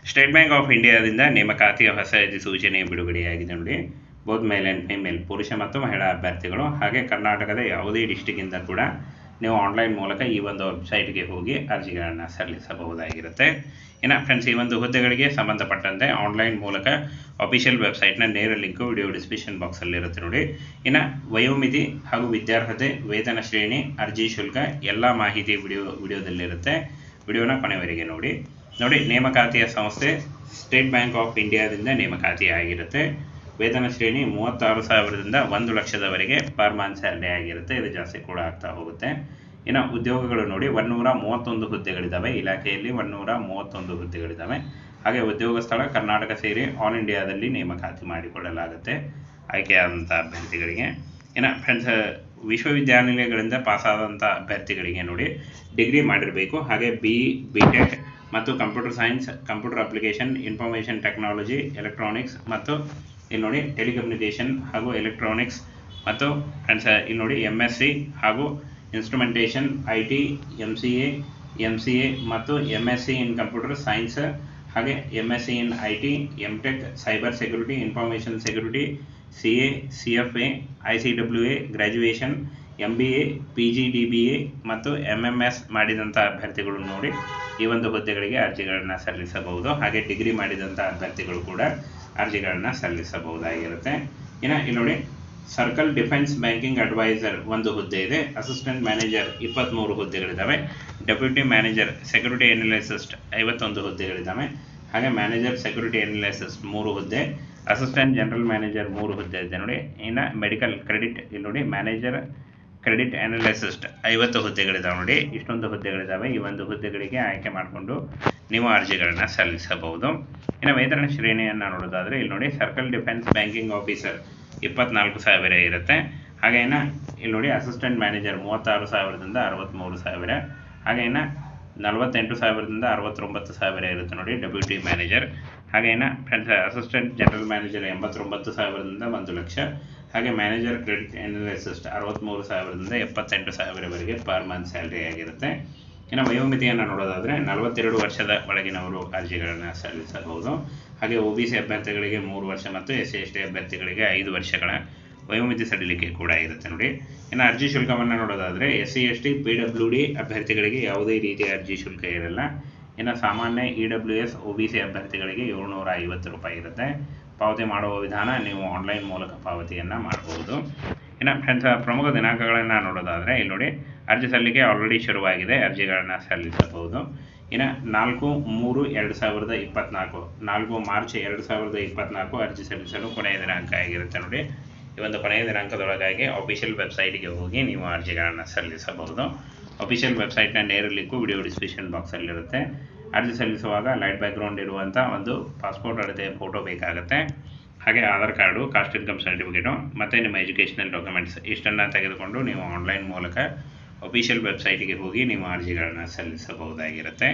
State bank of ಇಂಡಿಯಾದಿಂದ ನೇಮಕಾತಿಯ ಹೊಸ ಅಧಿಸೂಚನೆ ಬಿಡುಗಡೆಯಾಗಿದೆ ನೋಡಿ. ಬೋತ್ ಮೇಲ್ ಆ್ಯಂಡ್ ಫಿಮೇಲ್, ಪುರುಷ ಮತ್ತು ಮಹಿಳಾ ಅಭ್ಯರ್ಥಿಗಳು, ಹಾಗೆ ಕರ್ನಾಟಕದ ಯಾವುದೇ ಡಿಸ್ಟಿಕ್ಕಿಂದ ಕೂಡ ನೀವು ಆನ್ಲೈನ್ ಮೂಲಕ ಈ ಒಂದು ವೆಬ್ಸೈಟ್ಗೆ ಹೋಗಿ ಅರ್ಜಿಗಳನ್ನು ಸಲ್ಲಿಸಬಹುದಾಗಿರುತ್ತೆ. ಇನ್ನು ಫ್ರೆಂಡ್ಸ್, ಈ ಒಂದು ಹುದ್ದೆಗಳಿಗೆ ಸಂಬಂಧಪಟ್ಟಂತೆ ಆನ್ಲೈನ್ ಮೂಲಕ ಅಫಿಷಿಯಲ್ ವೆಬ್ಸೈಟ್ನ ನೇರ ಲಿಂಕು ವಿಡಿಯೋ ಡಿಸ್ಕ್ರಿಪ್ಷನ್ ಬಾಕ್ಸಲ್ಲಿ ಇರುತ್ತೆ ನೋಡಿ. ಇನ್ನು ವಯೋಮಿತಿ ಹಾಗೂ ವಿದ್ಯಾರ್ಹತೆ, ವೇತನ ಶ್ರೇಣಿ, ಅರ್ಜಿ ಶುಲ್ಕ ಎಲ್ಲ ಮಾಹಿತಿ ವಿಡಿಯೋದಲ್ಲಿರುತ್ತೆ. ವಿಡಿಯೋನ ಕೊನೆವರೆಗೆ ನೋಡಿ. ನೇಮಕಾತಿಯ ಸಂಸ್ಥೆ ಸ್ಟೇಟ್ ಬ್ಯಾಂಕ್ ಆಫ್ ಇಂಡಿಯಾದಿಂದ ನೇಮಕಾತಿ ಆಗಿರುತ್ತೆ. ವೇತನ ಶ್ರೇಣಿ 36,000ದಿಂದ 1,00,000ದವರೆಗೆ ಪರ್ ಮಂತ್ ಸ್ಯಾಲರಿ ಆಗಿರುತ್ತೆ. ಇದು ಜಾಸ್ತಿ ಕೂಡ ಆಗ್ತಾ ಹೋಗುತ್ತೆ. ಇನ್ನು ಉದ್ಯೋಗಗಳು ನೋಡಿ, 131 ಹುದ್ದೆಗಳಿದ್ದಾವೆ. ಇಲಾಖೆಯಲ್ಲಿ 131 ಹುದ್ದೆಗಳಿದ್ದಾವೆ. ಹಾಗೆ ಉದ್ಯೋಗ ಸ್ಥಳ ಕರ್ನಾಟಕ ಸೇರಿ ಆಲ್ ಇಂಡಿಯಾದಲ್ಲಿ ನೇಮಕಾತಿ ಮಾಡಿಕೊಳ್ಳಲಾಗುತ್ತೆ ಆಯ್ಕೆಯಾದಂಥ ಅಭ್ಯರ್ಥಿಗಳಿಗೆ. ಇನ್ನು ಫ್ರೆಂಡ್ಸ್, ವಿಶ್ವವಿದ್ಯಾನಿಲಯಗಳಿಂದ ಪಾಸಾದಂಥ ಅಭ್ಯರ್ಥಿಗಳಿಗೆ ನೋಡಿ ಡಿಗ್ರಿ ಮಾಡಿರಬೇಕು. ಹಾಗೆ BTech ಮತ್ತು computer science, computer application, information technology, electronics ಮತ್ತು ಇಲ್ಲಿ ನೋಡಿ ಟೆಲಿಕಮ್ಯುನಿಕೇಷನ್ ಹಾಗೂ ಎಲೆಕ್ಟ್ರಾನಿಕ್ಸ್ ಮತ್ತು ಫ್ರೆಂಡ್ಸ್ ಇಲ್ಲಿ ನೋಡಿ MSc ಹಾಗೂ ಇನ್ಸ್ಟ್ರುಮೆಂಟೇಷನ್, IT, MCA ಮತ್ತು MSc ಇನ್ ಕಂಪ್ಯೂಟರ್ ಸೈನ್ಸ್, ಹಾಗೆ MSc in IT, MTech, cyber security, information security, CA, CFA, ICWA, graduation, MBA, PGDBA ಮತ್ತು MMS ಮಾಡಿದಂಥ ಅಭ್ಯರ್ಥಿಗಳು ನೋಡಿ ಈ ಒಂದು ಹುದ್ದೆಗಳಿಗೆ ಅರ್ಜಿಗಳನ್ನು ಸಲ್ಲಿಸಬಹುದು. ಹಾಗೆ ಡಿಗ್ರಿ ಮಾಡಿದಂಥ ಅಭ್ಯರ್ಥಿಗಳು ಕೂಡ ಅರ್ಜಿಗಳನ್ನು ಸಲ್ಲಿಸಬಹುದಾಗಿರುತ್ತೆ. ಇನ್ನು ಇಲ್ಲಿ ನೋಡಿ ಸರ್ಕಲ್ ಡಿಫೆನ್ಸ್ ಬ್ಯಾಂಕಿಂಗ್ ಅಡ್ವೈಸರ್ ಒಂದು ಹುದ್ದೆ ಇದೆ. ಅಸಿಸ್ಟೆಂಟ್ ಮ್ಯಾನೇಜರ್ 23 ಹುದ್ದೆಗಳಿದ್ದಾವೆ. ಡೆಪ್ಯೂಟಿ ಮ್ಯಾನೇಜರ್ ಸೆಕ್ಯೂರಿಟಿ ಅನಲಿಸಿಸ್ಟ್ 51 ಹುದ್ದೆಗಳಿದ್ದಾವೆ. ಹಾಗೆ ಮ್ಯಾನೇಜರ್ ಸೆಕ್ಯೂರಿಟಿ ಅನಲಿಸಿಸ್ಟ್ 3 ಹುದ್ದೆ. ಅಸಿಸ್ಟೆಂಟ್ ಜನರಲ್ ಮ್ಯಾನೇಜರ್ 3 ಹುದ್ದೆ ಇದೆ ನೋಡಿ. ಇನ್ನು ಮೆಡಿಕಲ್ ಕ್ರೆಡಿಟ್ ಇಲ್ಲಿ ನೋಡಿ ಮ್ಯಾನೇಜರ್ ಕ್ರೆಡಿಟ್ ಅನಲಿಸಿಸ್ಟ್ 50 ಹುದ್ದೆಗಳಿದ್ದಾವೆ ನೋಡಿ. ಇಷ್ಟೊಂದು ಹುದ್ದೆಗಳಿದ್ದಾವೆ. ಈ ಒಂದು ಹುದ್ದೆಗಳಿಗೆ ಆಯ್ಕೆ ಮಾಡಿಕೊಂಡು ನೀವು ಅರ್ಜಿಗಳನ್ನು ಸಲ್ಲಿಸಬಹುದು. ಇನ್ನು ವೇತನ ಶ್ರೇಣಿಯನ್ನು ನೋಡೋದಾದರೆ ಇಲ್ಲಿ ನೋಡಿ ಸರ್ಕಲ್ ಡಿಫೆನ್ಸ್ ಬ್ಯಾಂಕಿಂಗ್ ಆಫೀಸರ್ 24,000 ಇರುತ್ತೆ. ಹಾಗೆ ಇನ್ನು ಇಲ್ಲಿ ನೋಡಿ ಅಸಿಸ್ಟೆಂಟ್ ಮ್ಯಾನೇಜರ್ 36,000ದಿಂದ 63,000. ಹಾಗೆ ಇನ್ನು 48,000ದಿಂದ 69,000 ಇರುತ್ತೆ ನೋಡಿ ಡೆಪ್ಯೂಟಿ ಮ್ಯಾನೇಜರ್. ಹಾಗೆ ಇನ್ನು ಫ್ರೆಂಡ್ಸ್ ಅಸಿಸ್ಟೆಂಟ್ ಜನರಲ್ ಮ್ಯಾನೇಜರ್ 89,000ದಿಂದ 1,00,000. ಹಾಗೆ ಮ್ಯಾನೇಜರ್ ಕ್ರೆಡಿಟ್ ಅನಲಿಸಿಸ್ಟ್ 63,000ದಿಂದ 78,000ವರೆಗೆ ಪರ್ ಮಂತ್ ಸ್ಯಾಲರಿ ಆಗಿರುತ್ತೆ. ಇನ್ನು ವಯೋಮಿತಿಯನ್ನು ನೋಡೋದಾದರೆ 42 ವರ್ಷದ ಒಳಗಿನವರು ಅರ್ಜಿಗಳನ್ನು ಸಲ್ಲಿಸಬಹುದು. ಹಾಗೆ OBC ಅಭ್ಯರ್ಥಿಗಳಿಗೆ 3 ವರ್ಷ ಮತ್ತು SC/ST ಅಭ್ಯರ್ಥಿಗಳಿಗೆ 5 ವರ್ಷಗಳ ವಯೋಮಿತಿ ಸಡಿಲಿಕೆ ಕೂಡ ಇರುತ್ತೆ ನೋಡಿ. ಇನ್ನು ಅರ್ಜಿ ಶುಲ್ಕವನ್ನು ನೋಡೋದಾದರೆ SC/ST PWD ಅಭ್ಯರ್ಥಿಗಳಿಗೆ ಯಾವುದೇ ರೀತಿಯ ಅರ್ಜಿ ಶುಲ್ಕ ಇರಲ್ಲ. ಇನ್ನು ಸಾಮಾನ್ಯ EWS OBC ಅಭ್ಯರ್ಥಿಗಳಿಗೆ 750 ರೂಪಾಯಿ ಇರುತ್ತೆ. ಪಾವತಿ ಮಾಡುವ ವಿಧಾನ ನೀವು ಆನ್ಲೈನ್ ಮೂಲಕ ಪಾವತಿಯನ್ನು ಮಾಡಬಹುದು. ಇನ್ನು ಫ್ರೆಂಡ್ಸ್, ಪ್ರಮುಖ ದಿನಾಂಕಗಳನ್ನು ನೋಡೋದಾದರೆ ಇಲ್ಲಿ ನೋಡಿ ಅರ್ಜಿ ಸಲ್ಲಿಕೆ ಆಲ್ರೆಡಿ ಶುರುವಾಗಿದೆ. ಅರ್ಜಿಗಳನ್ನು ಸಲ್ಲಿಸಬಹುದು. ಇನ್ನು 4/3/2024 4 ಮಾರ್ಚ್ 2024 ಅರ್ಜಿ ಸಲ್ಲಿಸಲು ಕೊನೆಯ ದಿನಾಂಕ ಆಗಿರುತ್ತೆ ನೋಡಿ. ಈ ಒಂದು ಕೊನೆಯ ದಿನಾಂಕದೊಳಗಾಗಿ ಅಫಿಷಿಯಲ್ ವೆಬ್ಸೈಟ್ಗೆ ಹೋಗಿ ನೀವು ಅರ್ಜಿಗಳನ್ನು ಸಲ್ಲಿಸಬಹುದು. ಅಫಿಷಿಯಲ್ ವೆಬ್ಸೈಟ್ನ ನೇರ ಲಿಂಕು ವಿಡಿಯೋ ಡಿಸ್ಕ್ರಿಪ್ಷನ್ ಬಾಕ್ಸಲ್ಲಿರುತ್ತೆ. ಅರ್ಜಿ ಸಲ್ಲಿಸುವಾಗ ಲೈಟ್ ಬ್ಯಾಕ್ಗ್ರೌಂಡ್ ಇರುವಂಥ ಒಂದು ಪಾಸ್ಪೋರ್ಟ್ ಅಳತೆಯ ಫೋಟೋ ಬೇಕಾಗುತ್ತೆ. ಹಾಗೆ Aadhaar card, caste income certificate ಮತ್ತು ನಿಮ್ಮ ಎಜುಕೇಷನಲ್ ಡಾಕ್ಯುಮೆಂಟ್ಸ್ ಇಷ್ಟನ್ನು ತೆಗೆದುಕೊಂಡು ನೀವು ಆನ್ಲೈನ್ ಮೂಲಕ ಅಫಿಷಿಯಲ್ ವೆಬ್ಸೈಟ್ಗೆ ಹೋಗಿ ನೀವು ಅರ್ಜಿಗಳನ್ನು ಸಲ್ಲಿಸಬಹುದಾಗಿರುತ್ತೆ.